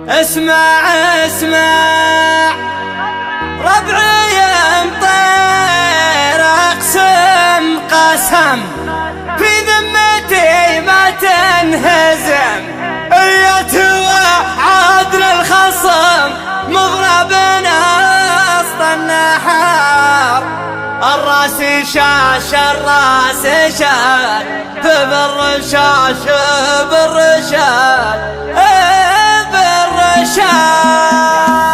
اسمع اسمع ربعي مطير اقسم قسم في ذمتي ما تنهزم ايتها عدل الخصم مضربنا وسط النحار الراس شاش الراس شاش بالرشاش بالرشاش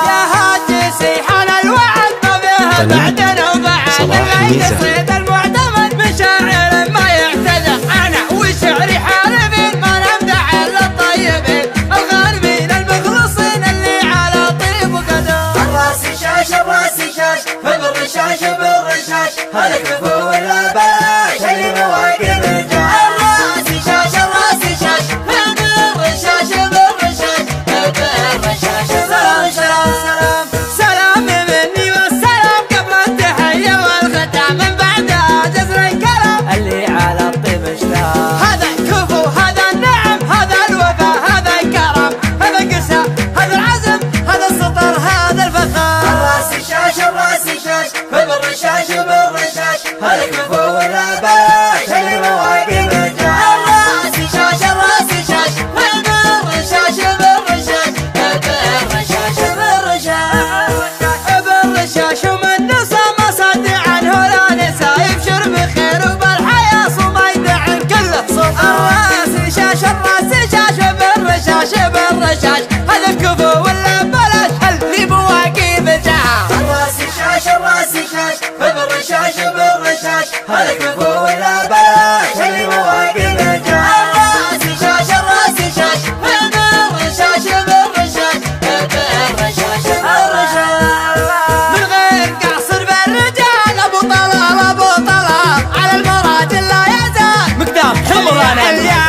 يا هاجسي حال الوعد ما بها بعدنا وبعد يصيد المعتمد بشاعر ما يعتذر انا وشعري حاربين ما نمدح الا الطيبين الغالبين المخلصين اللي على طيب وقدر الراس شاش الراس شاش بالرشاش بالرشاش هلك فوق ولا بلاش اللي مواقف الجاش الراس شاش الراس شاش بالرشاش بالرشاش بالرشاش سلام سلام سلام سلام مني والسلام قبل التحية والختام من بعدها جزر الكلام اللي على الطيب اشتاق هذا الكفو هذا النعم هذا الوفاء هذا الكرم هذا القسى هذا العزم هذا السطر هذا الفخار الراس شاش الراس شاش بالرشاش بالرشاش هلك فوق ولا بلاش اللي مواقف الجاش الراس شاش الراس شاش بالرشاش بالرشاش بالرشاش بالرشاش بالرشاش ومن نسى مصدع عنه لا نسى يبشر بخير وبالحياة صميد عن كل صوت الراس شاش الراس شاش بالرشاش بالرشاش هذا الكفو ولا بلاش اللي بواقف جاه الراس شاش الراس شاش بالرشاش بالرشاش هلك فوق ولا بلاش اللي مواقف الجاش الراس شاش الراس شاش بالرشاش بالرشاش بالرشاش بالرشاش من غير قصر بالرجال ابو طلال ابو طلال على المراد لا يزال مقدام حمرنا اليا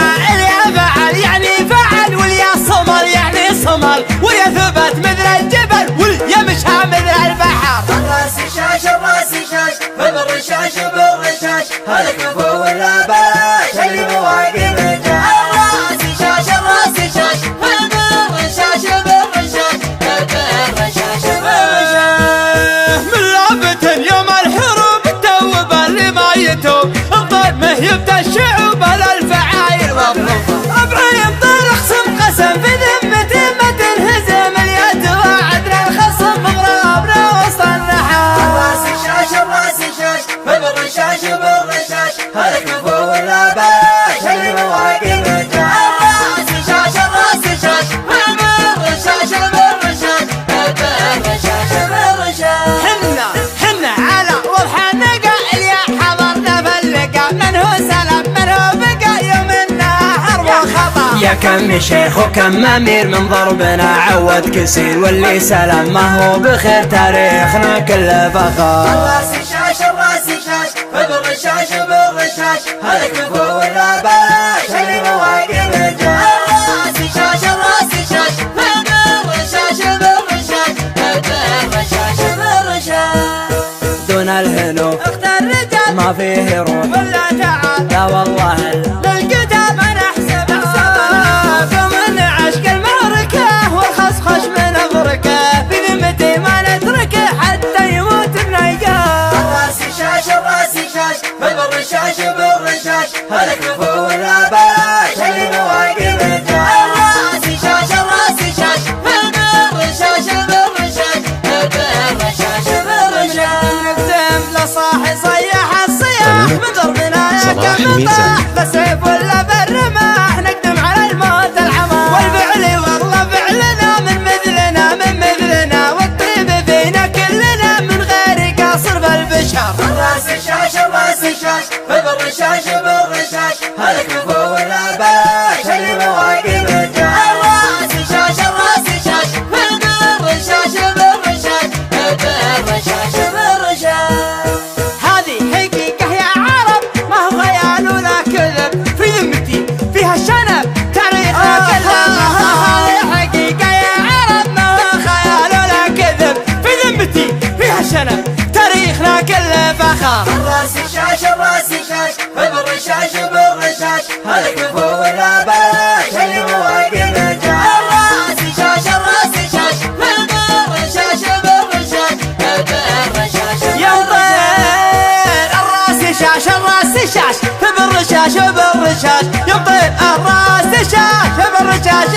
فعل يعني فعل واليا صمل يعني صمل واليا ثبت مثل الجبل واليا مشى مثل البحر الراس شاش الراس شاش بالرشاش بالرشاش هلك فوق ولا بلاش اللي مواقف الجاش الراس شاش الراس شاش بالرشاش بالرشاش بالرشاش بالرشاش من لعبة يوم الحروب توب اللي ما يتوب الظلمه يبدا الشعوب الفعايل والظلم ربعي مطير اقسم قسم في ذمتي ما تنهزم اليد وعدل الخصم مغربنا وسط النحار الراس شاش الراس شاش بالرشاش بالرشاش هلك فوق ولا بلاش اللي مواقف الجاش الراس شاش الراس شاش بالرشاش بالرشاش بالرشاش بالرشاش حنا على وضح النقا اللي حضرنا في اللقا من هو سلام من هو بقى يوم النهار وخطا يا كم شيخ وكم امير من ضربنا عود كسير واللي سلام ما هو بخير تاريخنا كله فخار الراس شاش الراس شاش بالرشاش بالرشاش هلك فوق ولا بلاش اللي مواقف الجاش الراس شاش الراس شاش بالرشاش بالرشاش بالرشاش بالرشاش دون الهنو اختار رجال ما فيه روح ولا تعال لا والله للقدام نحسب ومن عشق المعركة والخصخش من أبركة بذمتي ما نتركه حتى يموت بنيقاه الراس شاش الراس شاش بالرشاش بالرشاش هلك فوق ولا بلاش اللي مواقف الجاش الراس شاش الراس شاش بالرشاش بالرشاش بالرشاش بالرشاش نقدم لصاحي صيح الصياح من ضربنا يا صلاح كم ميزان. طاح بس الرشاش الراس شاش بالرشاش بالرشاش يبطل الراس شاش بالرشاش